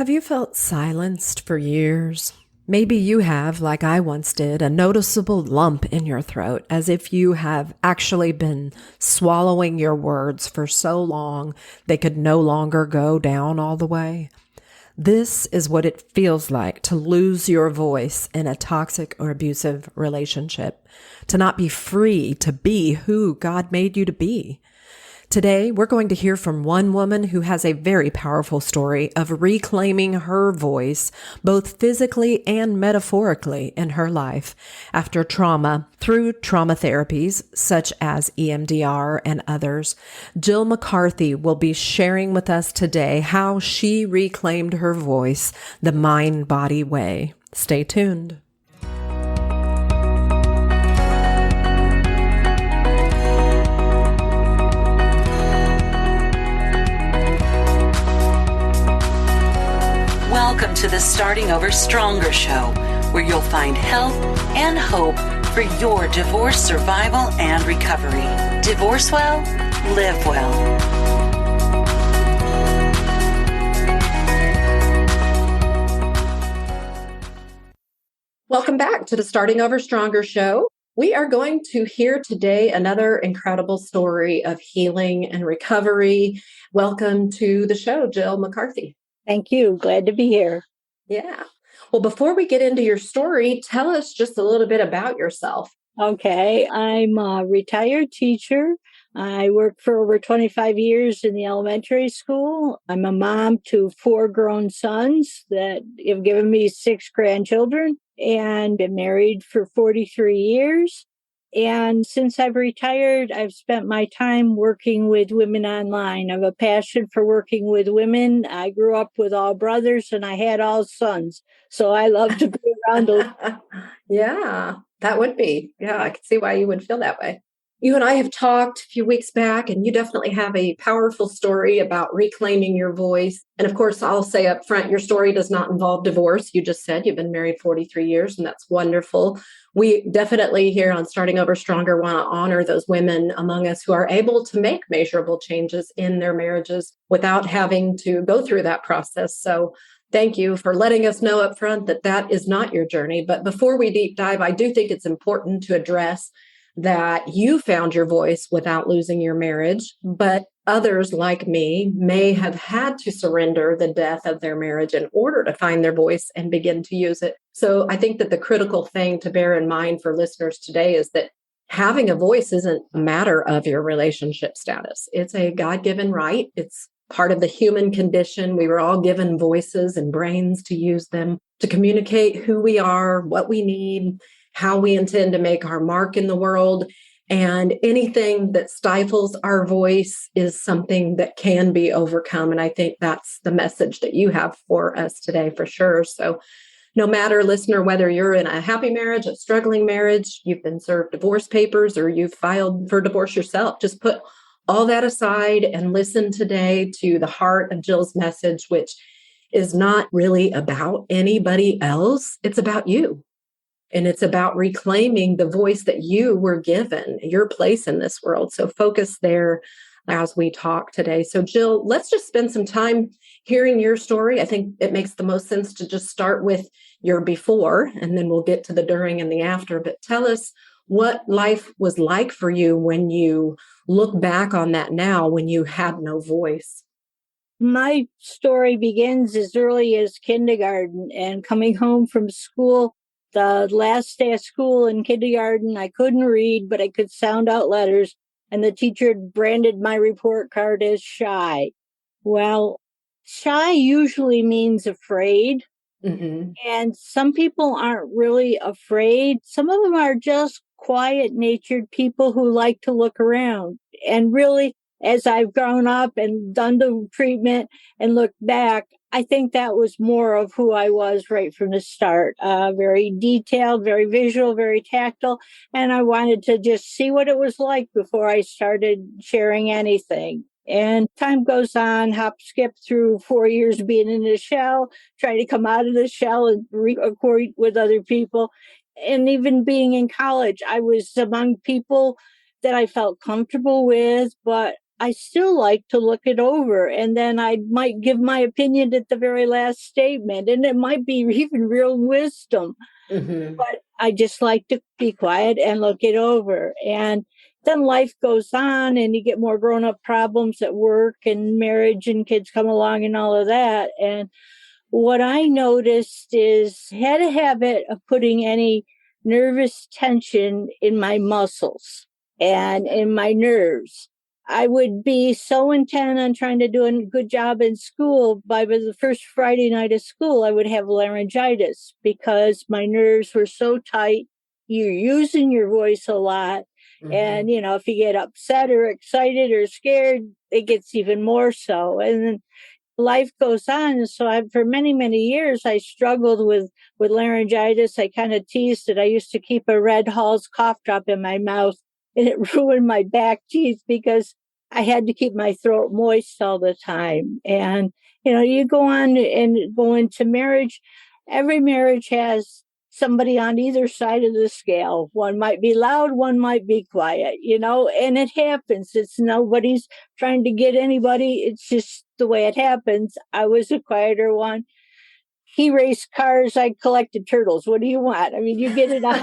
Have you felt silenced for years? Maybe you have, like I once did, a noticeable lump in your throat, as if you have actually been swallowing your words for so long they could no longer go down all the way. This is what it feels like to lose your voice in a toxic or abusive relationship, to not be free to be who God made you to be. Today, we're going to hear from one woman who has a very powerful story of reclaiming her voice, both physically and metaphorically in her life after trauma through trauma therapies such as EMDR and others. Jill McCarthy will be sharing with us today how she reclaimed her voice the mind-body way. Stay tuned. Welcome to the Starting Over Stronger show, where you'll find help and hope for your divorce survival and recovery. Divorce well, live well. Welcome back to the Starting Over Stronger show. We are going to hear today another incredible story of healing and recovery. Welcome to the show, Jill McCarthy. Thank you. Glad to be here. Yeah. Well, before we get into your story, tell us just a little bit about yourself. Okay. I'm a retired teacher. I worked for over 25 years in the elementary school. I'm a mom to 4 grown sons that have given me 6 grandchildren and been married for 43 years. And since I've retired, I've spent my time working with women online. I have a passion for working with women. I grew up with all brothers and I had all sons. So I love to be around those. Yeah, that would be. Yeah, I can see why you would feel that way. You and I have talked a few weeks back, and you definitely have a powerful story about reclaiming your voice. And of course, I'll say up front, your story does not involve divorce. You just said you've been married 43 years, and that's wonderful. We definitely here on Starting Over Stronger want to honor those women among us who are able to make measurable changes in their marriages without having to go through that process. So thank you for letting us know up front that that is not your journey. But before we deep dive, I do think it's important to address that you found your voice without losing your marriage, but others like me may have had to surrender the death of their marriage in order to find their voice and begin to use it. So I think that the critical thing to bear in mind for listeners today is that having a voice isn't a matter of your relationship status. It's a God-given right. It's part of the human condition. We were all given voices and brains to use them to communicate who we are, what we need, how we intend to make our mark in the world. And anything that stifles our voice is something that can be overcome. And I think that's the message that you have for us today, for sure. So no matter, listener, whether you're in a happy marriage, a struggling marriage, you've been served divorce papers, or you've filed for divorce yourself, just put all that aside and listen today to the heart of Jill's message, which is not really about anybody else. It's about you. And it's about reclaiming the voice that you were given, your place in this world. So focus there as we talk today. So Jill, let's just spend some time hearing your story. I think it makes the most sense to just start with your before, and then we'll get to the during and the after. But tell us what life was like for you when you look back on that now, when you had no voice. My story begins as early as kindergarten and coming home from school. The last day of school in kindergarten, I couldn't read, but I could sound out letters. And the teacher branded my report card as shy. Well, shy usually means afraid. Mm-hmm. And some people aren't really afraid. Some of them are just quiet-natured people who like to look around. And really, as I've grown up and done the treatment and looked back, I think that was more of who I was right from the start. Very detailed, very visual, very tactile. And I wanted to just see what it was like before I started sharing anything. And time goes on, hop, skip through 4 years being in the shell, trying to come out of the shell and record with other people. And even being in college, I was among people that I felt comfortable with, but I still like to look it over, and then I might give my opinion at the very last statement, and it might be even real wisdom. Mm-hmm. But I just like to be quiet and look it over. And then life goes on, and you get more grown-up problems at work and marriage, and kids come along and all of that. And what I noticed is I had a habit of putting any nervous tension in my muscles and in my nerves. I would be so intent on trying to do a good job in school. By the first Friday night of school, I would have laryngitis because my nerves were so tight. You're using your voice a lot. Mm-hmm. And, if you get upset or excited or scared, it gets even more so. And then life goes on. And so for many, many years, I struggled with laryngitis. I kind of teased it. I used to keep a Red Hall's cough drop in my mouth, and it ruined my back teeth because I had to keep my throat moist all the time. And, you go on and go into marriage. Every marriage has somebody on either side of the scale. One might be loud, one might be quiet, and it happens. It's nobody's trying to get anybody. It's just the way it happens. I was a quieter one. He raced cars. I collected turtles. What do you want? I mean, you get it on.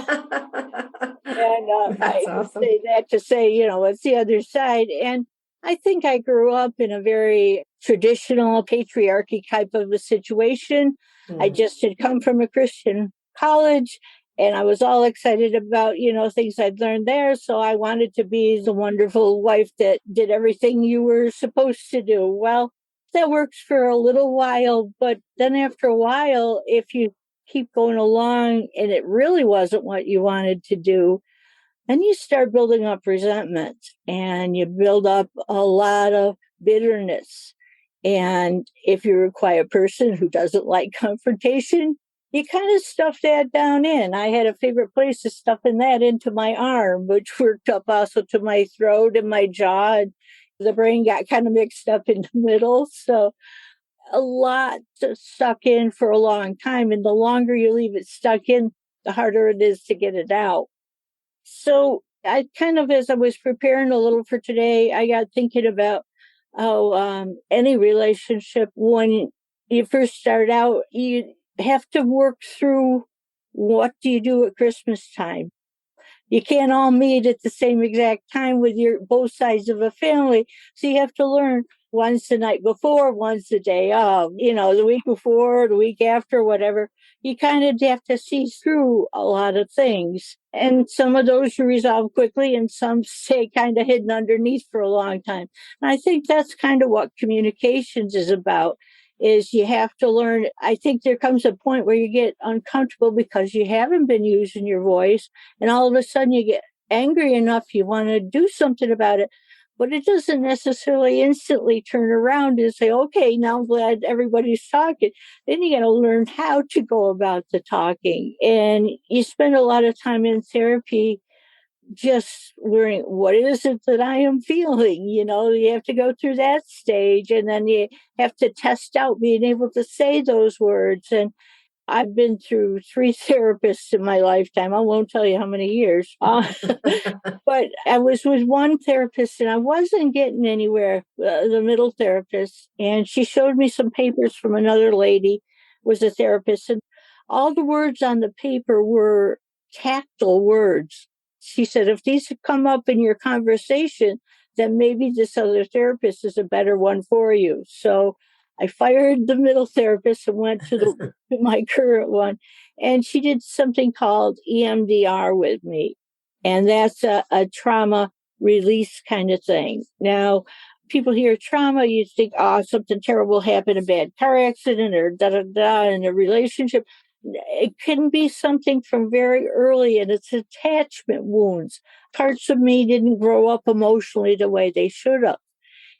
And That's I awesome. say that to say, what's the other side? And I think I grew up in a very traditional patriarchy type of a situation. I just had come from a Christian college, and I was all excited about, things I'd learned there. So I wanted to be the wonderful wife that did everything you were supposed to do. Well, that works for a little while, but then after a while, if you keep going along and it really wasn't what you wanted to do, then you start building up resentment, and you build up a lot of bitterness. And if you're a quiet person who doesn't like confrontation, you kind of stuff that down in. I had a favorite place to stuffing that into my arm, which worked up also to my throat and my jaw. And the brain got kind of mixed up in the middle. So a lot stuck in for a long time. And the longer you leave it stuck in, the harder it is to get it out. So I kind of, as I was preparing a little for today, I got thinking about how any relationship, when you first start out, you have to work through what do you do at Christmas time. You can't all meet at the same exact time with both sides of a family. So you have to learn one's the night before, one's the day of, the week before, the week after, whatever. You kind of have to see through a lot of things. And some of those you resolve quickly, and some stay kind of hidden underneath for a long time. And I think that's kind of what communications is about. Is you have to learn. I think there comes a point where you get uncomfortable because you haven't been using your voice, and all of a sudden you get angry enough you want to do something about it, but it doesn't necessarily instantly turn around and say, okay, now I'm glad everybody's talking. Then you got to learn how to go about the talking, and you spend a lot of time in therapy just learning what is it that I am feeling. You have to go through that stage, and then you have to test out being able to say those words. And I've been through 3 therapists in my lifetime. I won't tell you how many years. But I was with one therapist, and I wasn't getting anywhere, the middle therapist. And she showed me some papers from another lady, was a therapist. And all the words on the paper were tactile words. She said, if these had come up in your conversation, then maybe this other therapist is a better one for you. So I fired the middle therapist and went to my current one. And she did something called EMDR with me. And that's a trauma release kind of thing. Now, people hear trauma, you think, something terrible happened, a bad car accident or da-da-da in a relationship. It can be something from very early, and it's attachment wounds. Parts of me didn't grow up emotionally the way they should have.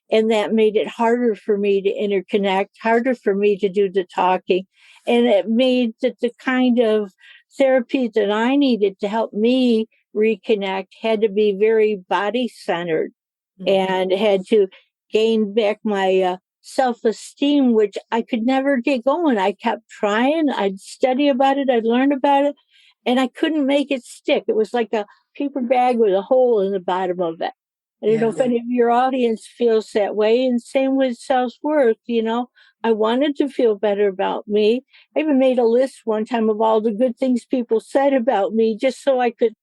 And that made it harder for me to interconnect, harder for me to do the talking. And it made that the kind of therapy that I needed to help me reconnect had to be very body-centered, and had to gain back my self-esteem, which I could never get going. I kept trying. I'd study about it. I'd learn about it, and I couldn't make it stick. It was like a paper bag with a hole in the bottom of it. I don't know if any of your audience feels that way. And same with self-worth, I wanted to feel better about me. I even made a list one time of all the good things people said about me just so I could,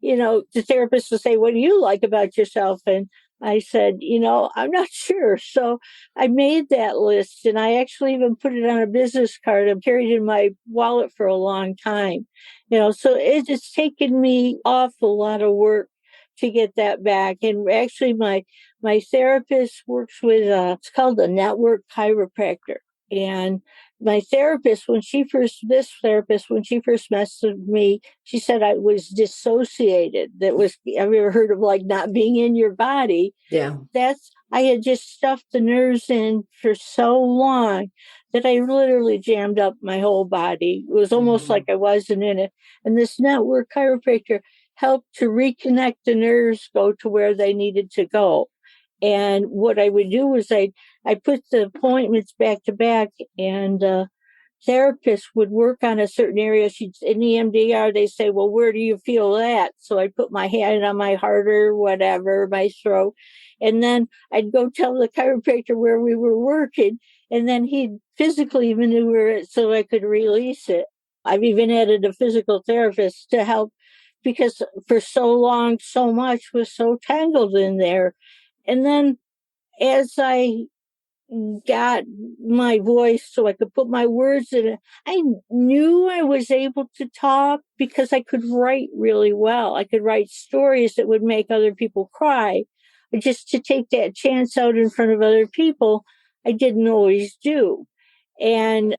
the therapist would say, what do you like about yourself? And I said, I'm not sure. So I made that list, and I actually even put it on a business card. I've carried it in my wallet for a long time. So it's taken me off a lot of work to get that back. And actually my therapist works with it's called a network chiropractor. And my therapist, when she first messed with me, she said I was dissociated. Have you ever heard of like not being in your body? Yeah. I had just stuffed the nerves in for so long that I literally jammed up my whole body. It was almost like I wasn't in it. And this network chiropractor helped to reconnect the nerves, go to where they needed to go. And what I would do was I put the appointments back to back, and therapist would work on a certain area. In the Emdr, they say, well, where do you feel that? So I'd put my hand on my heart or whatever, my throat. And then I'd go tell the chiropractor where we were working. And then he'd physically maneuver it so I could release it. I've even added a physical therapist to help, because for so long, so much was so tangled in there. And then as I got my voice so I could put my words in it, I knew I was able to talk because I could write really well. I could write stories that would make other people cry. But just to take that chance out in front of other people, I didn't always do. And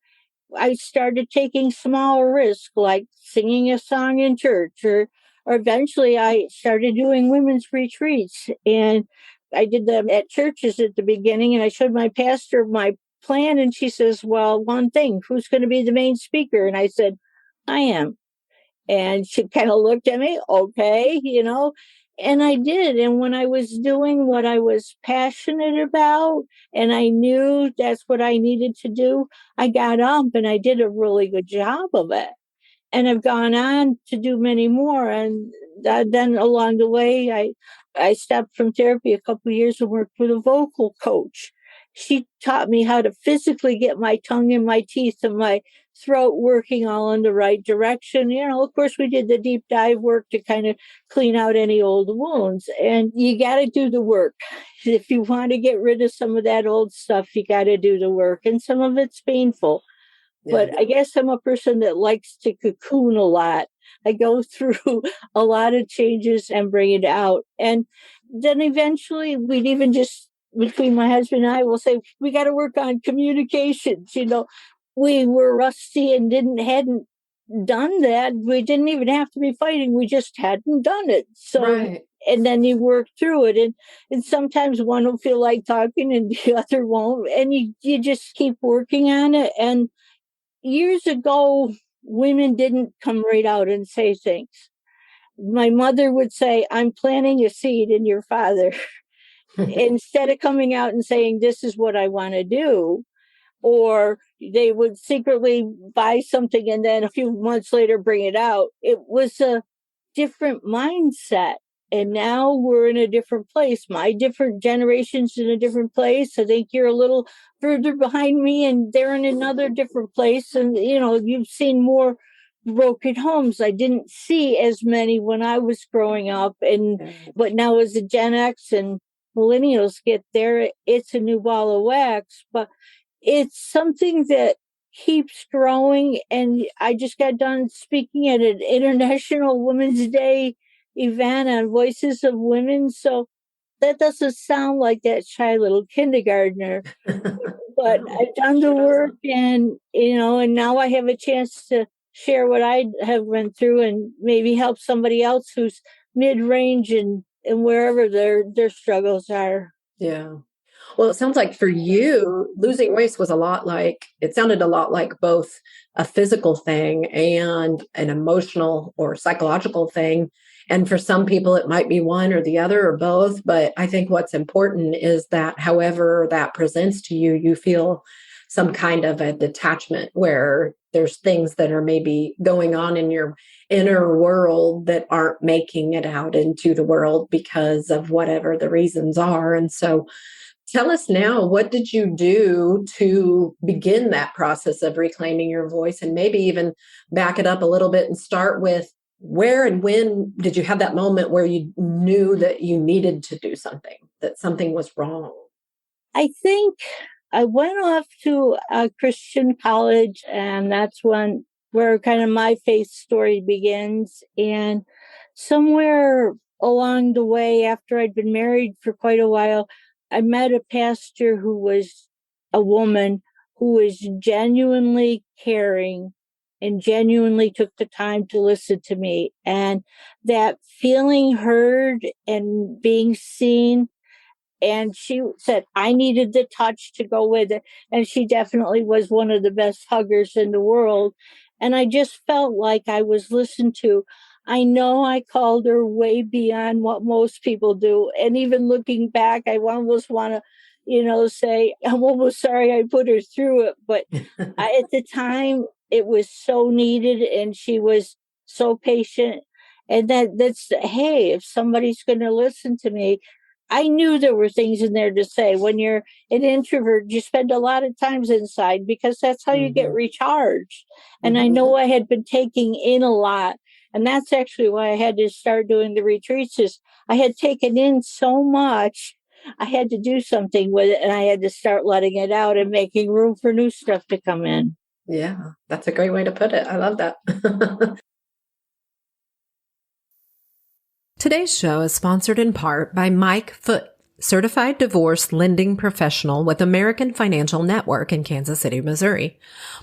I started taking small risks, like singing a song in church, or eventually I started doing women's retreats. And I did them at churches at the beginning, and I showed my pastor my plan, and she says, well, one thing, who's going to be the main speaker? And I said, I am. And she kind of looked at me, okay, and I did. And when I was doing what I was passionate about, and I knew that's what I needed to do, I got up and I did a really good job of it. And I've gone on to do many more. And then along the way, I stopped from therapy a couple of years and worked with a vocal coach. She taught me how to physically get my tongue and my teeth and my throat working all in the right direction. Of course, we did the deep dive work to kind of clean out any old wounds. And you got to do the work. If you want to get rid of some of that old stuff, you got to do the work. And some of it's painful. But I guess I'm a person that likes to cocoon a lot. I go through a lot of changes and bring it out. And then eventually we'd even just, between my husband and I, will say, we got to work on communications. We were rusty and hadn't done that. We didn't even have to be fighting. We just hadn't done it. So, right. And then you work through it. And sometimes one will feel like talking and the other won't. And you just keep working on it. And years ago, women didn't come right out and say things. My mother would say, I'm planting a seed in your father. Instead of coming out and saying, this is what I want to do. Or they would secretly buy something and then a few months later bring it out. It was a different mindset. And now we're in a different place. My different generation's in a different place. I think you're a little further behind me and they're in another different place. And, you've seen more broken homes. I didn't see as many when I was growing up. But now as the Gen X and millennials get there, it's a new ball of wax. But it's something that keeps growing. And I just got done speaking at an International Women's Day event on Voices of Women. So that doesn't sound like that shy little kindergartner, but I've done the work and now I have a chance to share what I have went through and maybe help somebody else who's mid-range and wherever their struggles are. Yeah. Well, it sounds like for you, losing voice it sounded a lot like both a physical thing and an emotional or psychological thing. And for some people, it might be one or the other or both. But I think what's important is that however that presents to you, you feel some kind of a detachment where there's things that are maybe going on in your inner world that aren't making it out into the world because of whatever the reasons are. And so tell us now, what did you do to begin that process of reclaiming your voice, and maybe even back it up a little bit and start with where and when did you have that moment where you knew that you needed to do something, that something was wrong? I think I went off to a Christian college, and that's where kind of my faith story begins. And somewhere along the way, after I'd been married for quite a while, I met a pastor who was a woman who was genuinely caring and genuinely took the time to listen to me. And that feeling heard and being seen, and she said I needed the touch to go with it. And she definitely was one of the best huggers in the world. And I just felt like I was listened to. I know I called her way beyond what most people do. And even looking back, I almost want to, say, I'm almost sorry I put her through it. But at the time, it was so needed, and she was so patient. And hey, if somebody's going to listen to me, I knew there were things in there to say. When you're an introvert, you spend a lot of times inside because that's how you get recharged. And I know I had been taking in a lot. And that's actually why I had to start doing the retreats. Is I had taken in so much, I had to do something with it, and I had to start letting it out and making room for new stuff to come in. Yeah, that's a great way to put it. I love that. Today's show is sponsored in part by Mike Foote, certified divorce lending professional with American Financial Network in Kansas City, Missouri.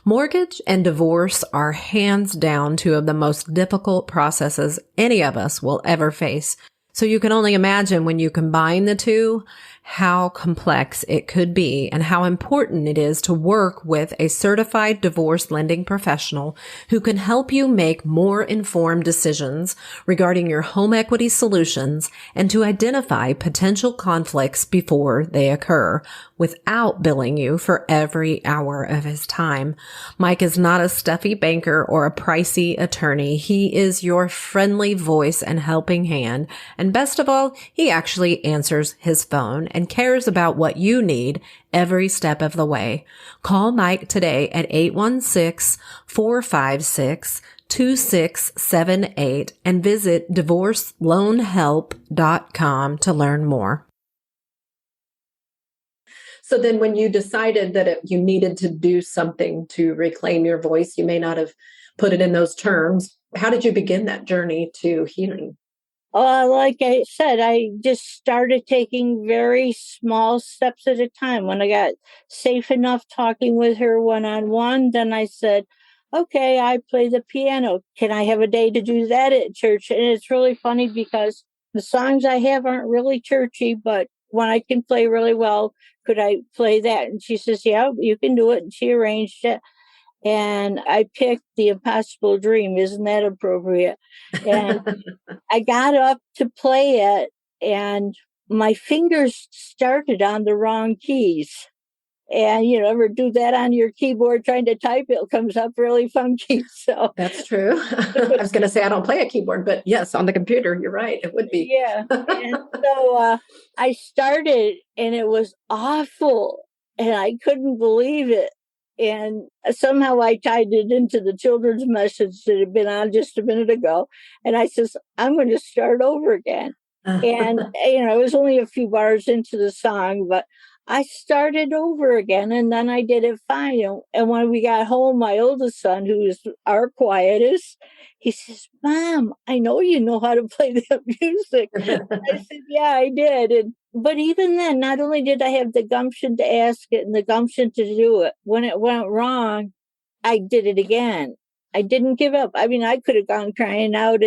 Mortgage and divorce are hands down two of the most difficult processes any of us will ever face. So you can only imagine when you combine the two, how complex it could be and how important it is to work with a certified divorce lending professional who can help you make more informed decisions regarding your home equity solutions and to identify potential conflicts before they occur without billing you for every hour of his time. Mike is not a stuffy banker or a pricey attorney. He is your friendly voice and helping hand. And best of all, he actually answers his phone and cares about what you need every step of the way. Call Mike today at 816-456-2678 and visit divorceloanhelp.com to learn more. So then when you decided that you needed to do something to reclaim your voice, you may not have put it in those terms. How did you begin that journey to healing? Like I said, I just started taking very small steps at a time. When I got safe enough talking with her one-on-one, then I said, okay, I play the piano. Can I have a day to do that at church? And it's really funny because the songs I have aren't really churchy, but when I can play really well, could I play that? And she says, yeah, you can do it. And she arranged it. And I picked The Impossible Dream. Isn't that appropriate? And I got up to play it, and my fingers started on the wrong keys. And you ever do that on your keyboard trying to type, it comes up really funky. So that's true. I was going to say I don't play a keyboard, but yes, on the computer, you're right. It would be. Yeah. And so I started, and it was awful, and I couldn't believe it. And somehow I tied it into the children's message that had been on just a minute ago. And I says, I'm going to start over again. And, it was only a few bars into the song, but I started over again, and then I did it fine. And when we got home, my oldest son, who is our quietest, he says, Mom, I know you know how to play that music. I said, yeah, I did. But even then, not only did I have the gumption to ask it and the gumption to do it, when it went wrong, I did it again. I didn't give up. I mean, I could have gone crying out,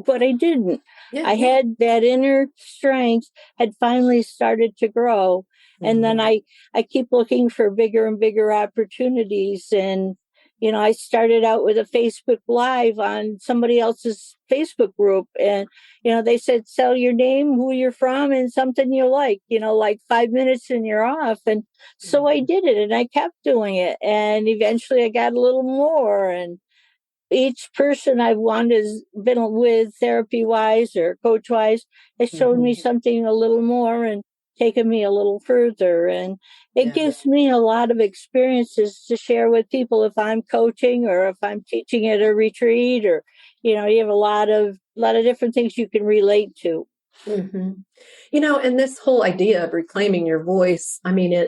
but I didn't. Yeah, I had that inner strength had finally started to grow. And then I keep looking for bigger and bigger opportunities. And, I started out with a Facebook Live on somebody else's Facebook group. And, they said, sell your name, who you're from, and something you like 5 minutes and you're off. And so I did it and I kept doing it. And eventually I got a little more. And each person I've been with therapy wise or coach wise has showed me something a little more and taken me a little further. And it gives me a lot of experiences to share with people if I'm coaching or if I'm teaching at a retreat, or, you have a lot of different things you can relate to. And this whole idea of reclaiming your voice, I mean,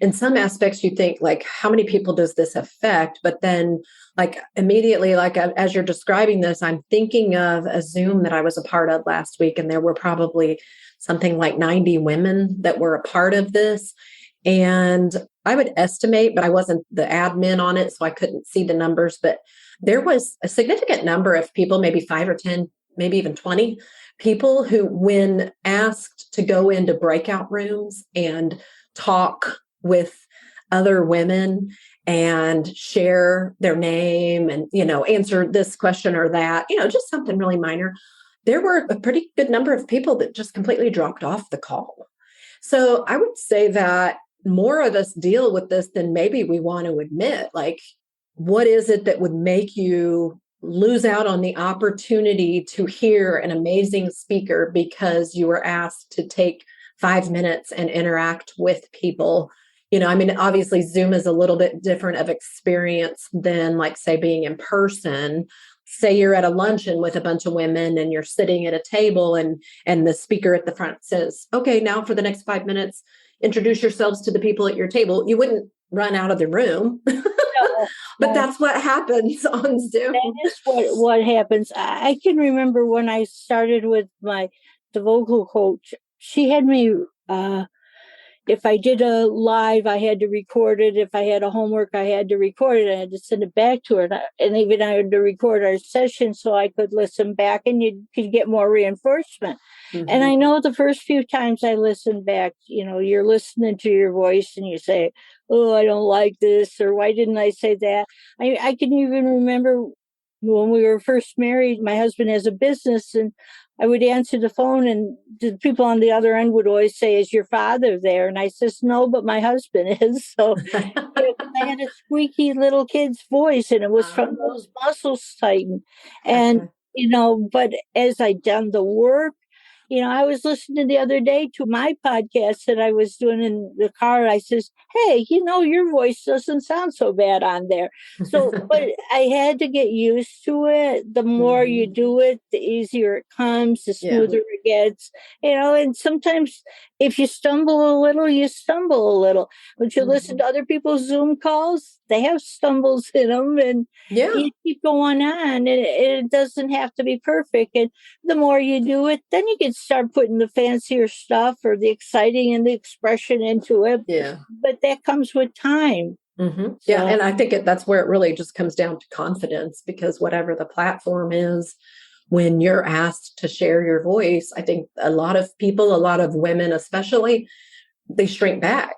in some aspects you think like, how many people does this affect? But then like immediately, like as you're describing this, I'm thinking of a Zoom that I was a part of last week, and there were probably something like 90 women that were a part of this. And I would estimate, but I wasn't the admin on it, so I couldn't see the numbers, but there was a significant number of people, maybe 5 or 10, maybe even 20 people who, when asked to go into breakout rooms and talk with other women and share their name and, answer this question or that, just something really minor, there were a pretty good number of people that just completely dropped off the call. So I would say that more of us deal with this than maybe we want to admit. Like, what is it that would make you lose out on the opportunity to hear an amazing speaker because you were asked to take 5 minutes and interact with people? Obviously Zoom is a little bit different of experience than, like, say, being in person. Say you're at a luncheon with a bunch of women and you're sitting at a table and the speaker at the front says, okay, now for the next 5 minutes, introduce yourselves to the people at your table. You wouldn't run out of the room. But that's what happens on Zoom. That is what happens. I can remember when I started with the vocal coach, she had me, if I did a live, I had to record it. If I had a homework, I had to record it. I had to send it back to her. And even I had to record our session so I could listen back and you could get more reinforcement. And I know the first few times I listened back, you're listening to your voice and you say, oh, I don't like this, or why didn't I say that? I can even remember when we were first married, my husband has a business, and I would answer the phone and the people on the other end would always say, is your father there? And I says, no, but my husband is. So I had a squeaky little kid's voice, and it was from those muscles tightened. And, but as I done the work, I was listening the other day to my podcast that I was doing in the car. I says, hey, your voice doesn't sound so bad on there. So, but I had to get used to it. The more you do it, the easier it comes, the smoother it gets, and sometimes if you stumble a little, you stumble a little. When you listen to other people's Zoom calls, they have stumbles in them, and you keep going on, and it doesn't have to be perfect. And the more you do it, then you can start putting the fancier stuff or the exciting and the expression into it. Yeah. But that comes with time. So, and I think that's where it really just comes down to confidence, because whatever the platform is, when you're asked to share your voice, I think a lot of people, a lot of women especially, they shrink back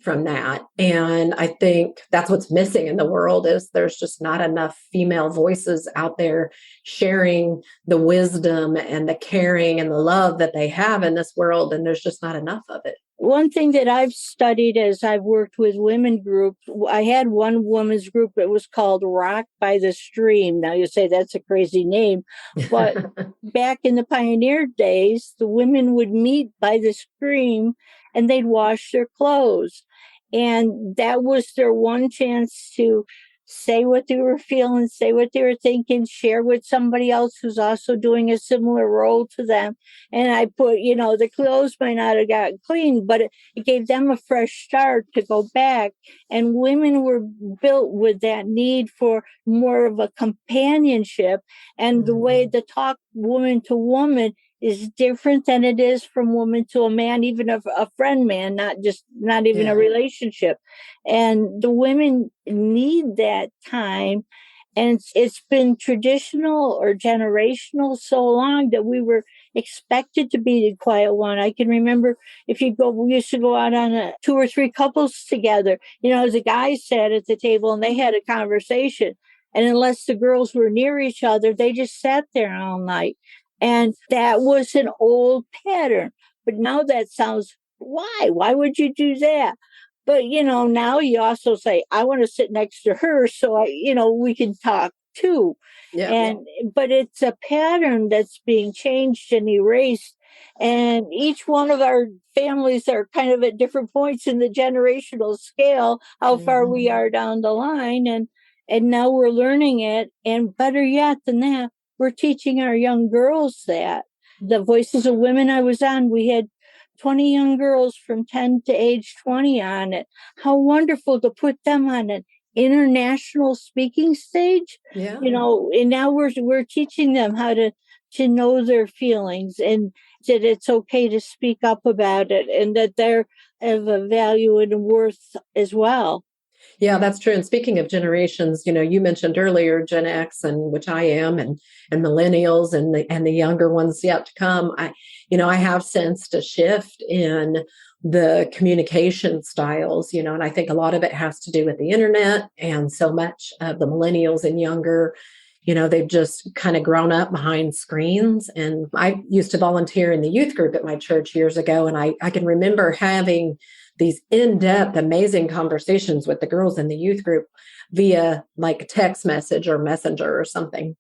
from that. And I think that's what's missing in the world, is there's just not enough female voices out there sharing the wisdom and the caring and the love that they have in this world. And there's just not enough of it. One thing that I've studied as I've worked with women groups, I had one women's group that was called Rock by the Stream. Now you say that's a crazy name, but back in the pioneer days, the women would meet by the stream and they'd wash their clothes. And that was their one chance to say what they were feeling, say what they were thinking, share with somebody else who's also doing a similar role to them. And I put, the clothes might not have gotten clean, but it gave them a fresh start to go back. And women were built with that need for more of a companionship. And the way to talk woman to woman is different than it is from woman to a man, even a friend man, not even a relationship. And the women need that time. And it's been traditional or generational so long that we were expected to be the quiet one. I can remember we used to go out on 2 or 3 couples together, as the guys sat at the table and they had a conversation. And unless the girls were near each other, they just sat there all night. And that was an old pattern. But now that sounds, why? Why would you do that? But, now you also say, I want to sit next to her so we can talk too. Yeah. But it's a pattern that's being changed and erased. And each one of our families are kind of at different points in the generational scale, how far we are down the line. And now we're learning it. And better yet than that, we're teaching our young girls that. The Voices of Women I was on, we had 20 young girls from 10 to age 20 on it. How wonderful to put them on an international speaking stage. Yeah. And now we're teaching them how to know their feelings and that it's okay to speak up about it and that they're of a value and worth as well. Yeah, that's true. And speaking of generations, you mentioned earlier Gen X, and which I am, and millennials, and the younger ones yet to come. I have sensed a shift in the communication styles, and I think a lot of it has to do with the internet, and so much of the millennials and younger, they've just kind of grown up behind screens. And I used to volunteer in the youth group at my church years ago, and I can remember having these in-depth, amazing conversations with the girls in the youth group via like text message or messenger or something.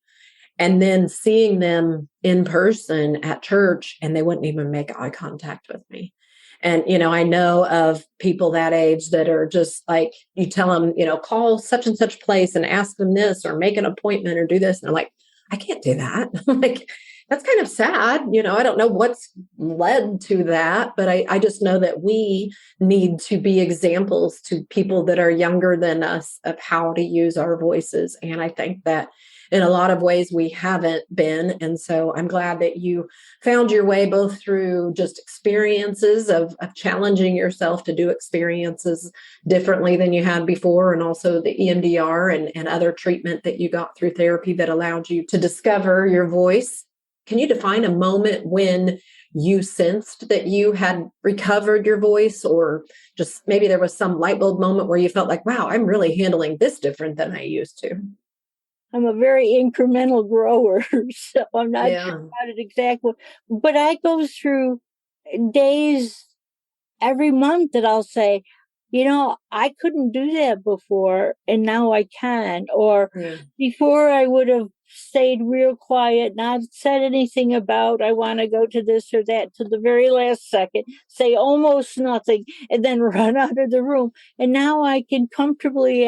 And then seeing them in person at church, and they wouldn't even make eye contact with me. And, I know of people that age that are just like, you tell them, call such and such place and ask them this or make an appointment or do this. And they're like, I can't do that. I'm like, that's kind of sad. I don't know what's led to that, but I just know that we need to be examples to people that are younger than us of how to use our voices. And I think that in a lot of ways we haven't been. And so I'm glad that you found your way both through just experiences of challenging yourself to do experiences differently than you had before, and also the EMDR and other treatment that you got through therapy that allowed you to discover your voice. Can you define a moment when you sensed that you had recovered your voice, or just maybe there was some light bulb moment where you felt like, wow, I'm really handling this different than I used to? I'm a very incremental grower, so I'm not sure about it exactly. But I go through days every month that I'll say, I couldn't do that before, and now I can. Or before I would have stayed real quiet, not said anything about I want to go to this or that to the very last second, say almost nothing, and then run out of the room. And now I can comfortably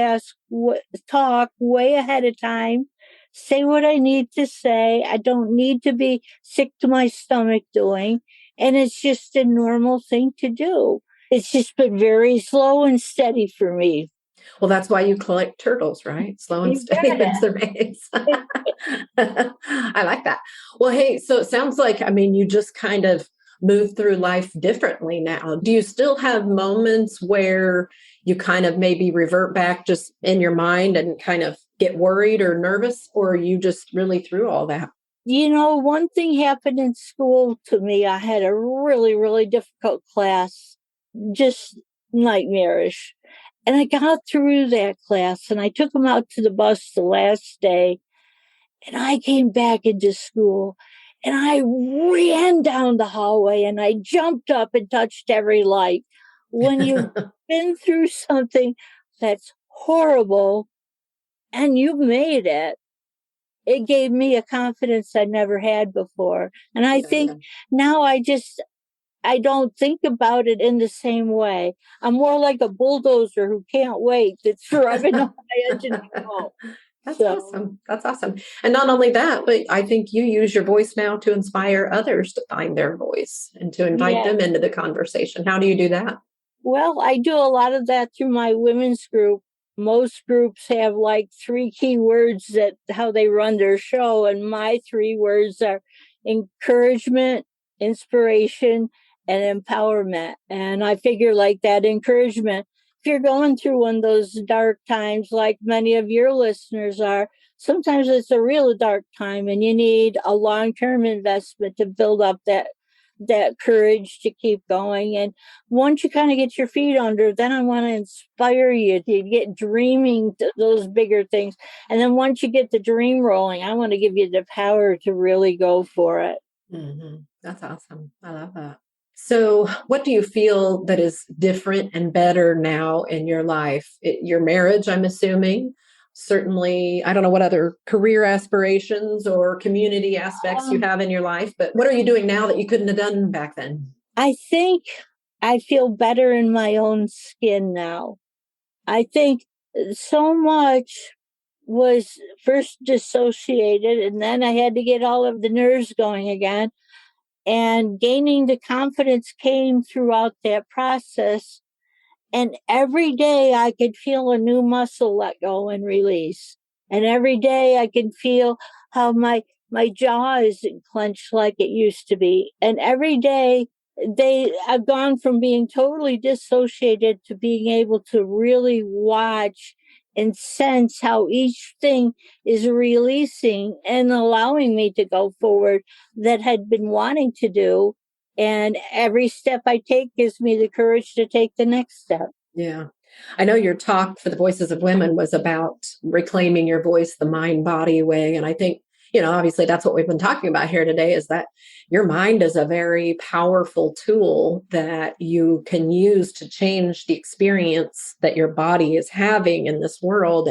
talk way ahead of time, say what I need to say. I don't need to be sick to my stomach doing, and it's just a normal thing to do. It's just been very slow and steady for me. Well, that's why you collect turtles, right? Slow and steady wins the race. I like that. Well, hey, so it sounds like, you just kind of move through life differently now. Do you still have moments where you kind of maybe revert back just in your mind and kind of get worried or nervous, or are you just really through all that? One thing happened in school to me. I had a really, really difficult class, just nightmarish. And I got through that class, and I took them out to the bus the last day, and I came back into school, and I ran down the hallway, and I jumped up and touched every light. When you've been through something that's horrible and you've made it, it gave me a confidence I never had before. And I think now I don't think about it in the same way. I'm more like a bulldozer who can't wait. It's driving on my engine to go. That's awesome. That's awesome. And not only that, but I think you use your voice now to inspire others to find their voice and to invite them into the conversation. How do you do that? Well, I do a lot of that through my women's group. Most groups have like 3 key words that how they run their show. And my 3 words are encouragement, inspiration, and empowerment. And I figure like that encouragement you're going through one of those dark times, like many of your listeners are, sometimes it's a real dark time and you need a long-term investment to build up that courage to keep going. And once you kind of get your feet under, then I want to inspire you to get dreaming those bigger things. And then once you get the dream rolling, I want to give you the power to really go for it. Mm-hmm. That's awesome. I love that. So what do you feel that is different and better now in your life? Your marriage, I'm assuming. Certainly, I don't know what other career aspirations or community aspects you have in your life, but what are you doing now that you couldn't have done back then? I think I feel better in my own skin now. I think so much was first dissociated, and then I had to get all of the nerves going again. And gaining the confidence came throughout that process. And every day I could feel a new muscle let go and release. And every day I can feel how my jaw isn't clenched like it used to be. And every day I've gone from being totally dissociated to being able to really watch and sense how each thing is releasing and allowing me to go forward that had been wanting to do. And every step I take gives me the courage to take the next step. Yeah. I know your talk for the Voices of Women was about reclaiming your voice the mind-body way. And I think, obviously that's what we've been talking about here today, is that your mind is a very powerful tool that you can use to change the experience that your body is having in this world.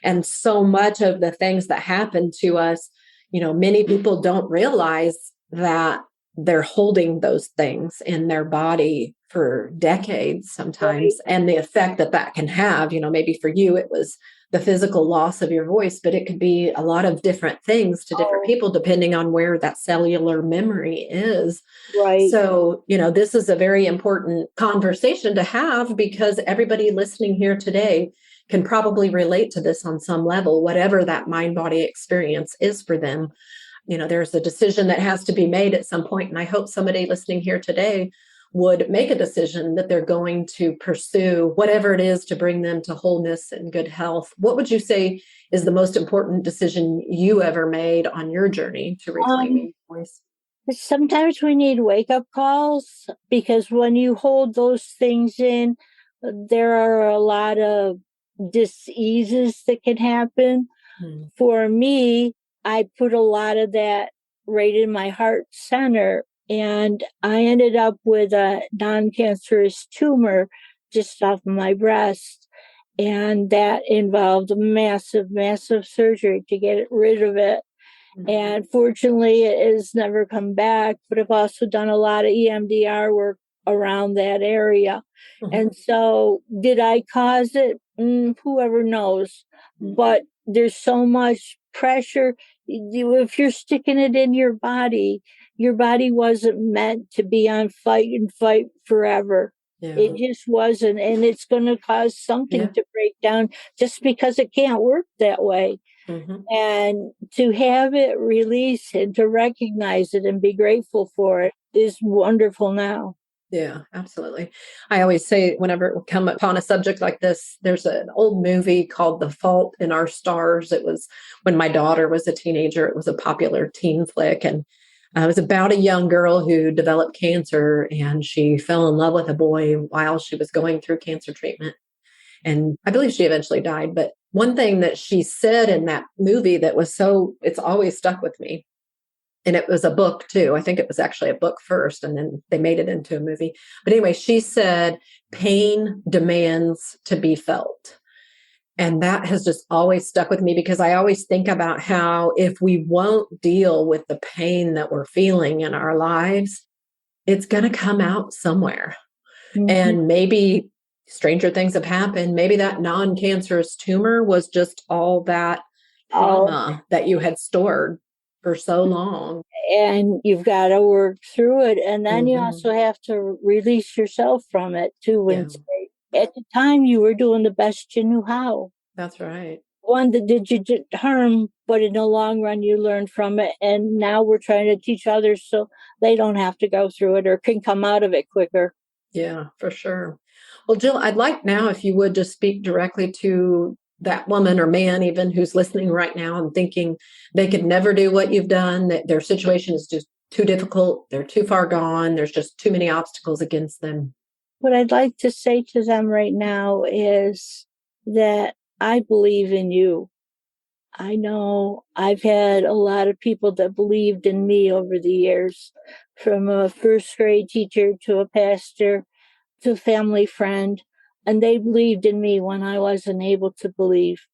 And so much of the things that happen to us, many people don't realize that they're holding those things in their body for decades sometimes. Right. And the effect that can have, maybe for you, it was the physical loss of your voice, but it could be a lot of different things to different people, depending on where that cellular memory is. Right. So, this is a very important conversation to have, because everybody listening here today can probably relate to this on some level, whatever that mind-body experience is for them. There's a decision that has to be made at some point, and I hope somebody listening here today would make a decision that they're going to pursue whatever it is to bring them to wholeness and good health. What would you say is the most important decision you ever made on your journey to reclaiming your voice? Sometimes we need wake-up calls, because when you hold those things in, there are a lot of diseases that can happen. For me, I put a lot of that right in my heart center, and I ended up with a non-cancerous tumor just off of my breast, and that involved massive, massive surgery to get rid of it. And fortunately, it has never come back, but I've also done a lot of EMDR work around that area. And so did I cause it? Whoever knows. But there's so much pressure. If you're sticking it in your body wasn't meant to be on fight and fight forever. Yeah. It just wasn't. And it's going to cause something to break down just because it can't work that way. And to have it release and to recognize it and be grateful for it is wonderful now. Yeah, absolutely. I always say whenever we come upon a subject like this, there's an old movie called The Fault in Our Stars. It was when my daughter was a teenager. It was a popular teen flick. And it was about a young girl who developed cancer, and she fell in love with a boy while she was going through cancer treatment. And I believe she eventually died. But one thing that she said in that movie that was it's always stuck with me. And it was a book too. I think it was actually a book first, and then they made it into a movie. But anyway, she said, pain demands to be felt. And that has just always stuck with me, because I always think about how if we won't deal with the pain that we're feeling in our lives, it's going to come out somewhere. And maybe stranger things have happened. Maybe that non-cancerous tumor was just all that trauma that you had stored for so long. And you've got to work through it. And then you also have to release yourself from it too. And say, at the time you were doing the best you knew how. That's right. One that did you harm, but in the long run you learned from it. And now we're trying to teach others so they don't have to go through it or can come out of it quicker. Yeah, for sure. Well, Jill, I'd like now if you would just speak directly to that woman or man even who's listening right now and thinking they could never do what you've done, that their situation is just too difficult, they're too far gone, there's just too many obstacles against them. What I'd like to say to them right now is that I believe in you. I know I've had a lot of people that believed in me over the years, from a first grade teacher to a pastor to a family friend, and they believed in me when I wasn't able to believe.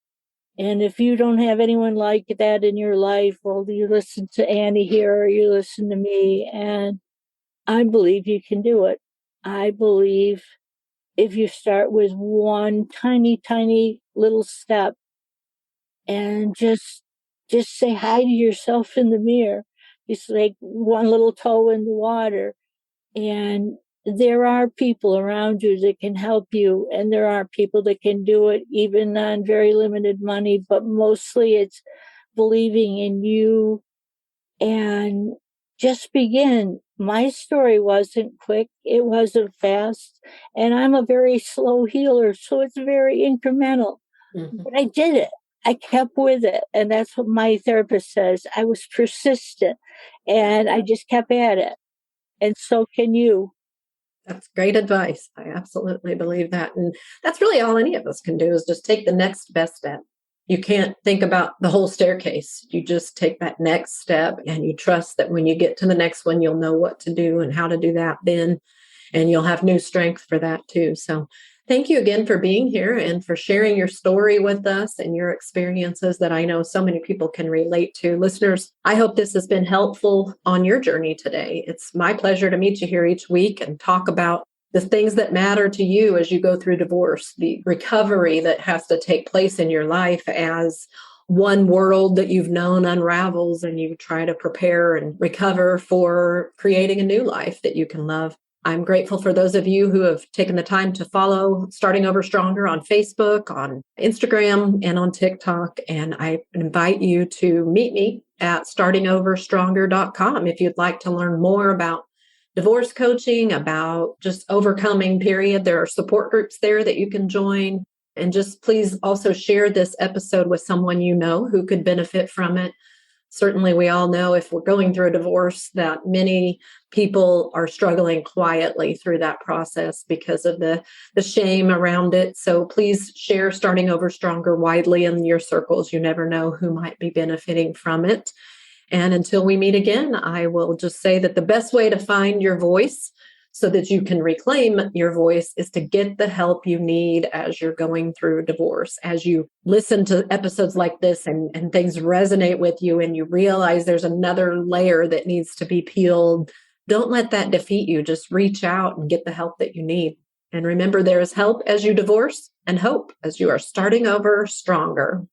And if you don't have anyone like that in your life, well, you listen to Annie here or you listen to me, and I believe you can do it. I believe if you start with one tiny, tiny little step and just say hi to yourself in the mirror, just like one little toe in the water, and there are people around you that can help you, and there are people that can do it even on very limited money, but mostly it's believing in you and just begin. My story wasn't quick, it wasn't fast, and I'm a very slow healer, so it's very incremental. But I did it. I kept with it, and that's what my therapist says. I was persistent, and I just kept at it, and so can you. That's great advice. I absolutely believe that. And that's really all any of us can do is just take the next best step. You can't think about the whole staircase. You just take that next step and you trust that when you get to the next one, you'll know what to do and how to do that then. And you'll have new strength for that too. So thank you again for being here and for sharing your story with us and your experiences that I know so many people can relate to. Listeners, I hope this has been helpful on your journey today. It's my pleasure to meet you here each week and talk about the things that matter to you as you go through divorce, the recovery that has to take place in your life as one world that you've known unravels and you try to prepare and recover for creating a new life that you can love. I'm grateful for those of you who have taken the time to follow Starting Over Stronger on Facebook, on Instagram, and on TikTok. And I invite you to meet me at startingoverstronger.com if you'd like to learn more about divorce coaching, about just overcoming, period. There are support groups there that you can join. And just please also share this episode with someone you know who could benefit from it. Certainly, we all know if we're going through a divorce that many people are struggling quietly through that process because of the shame around it. So please share Starting Over Stronger widely in your circles. You never know who might be benefiting from it. And until we meet again, I will just say that the best way to find your voice so that you can reclaim your voice is to get the help you need as you're going through divorce. As you listen to episodes like this and things resonate with you and you realize there's another layer that needs to be peeled, don't let that defeat you. Just reach out and get the help that you need. And remember, there is help as you divorce and hope as you are starting over stronger.